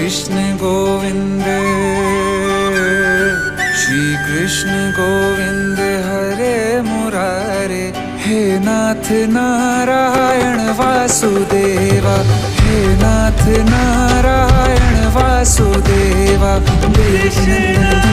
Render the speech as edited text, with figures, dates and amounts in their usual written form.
कृष्ण गोविंद, श्री कृष्ण गोविंद हरे मुरारे। हे नाथ नारायण वासुदेवा, हे नाथ नारायण वासुदेवा। देवकी नंदन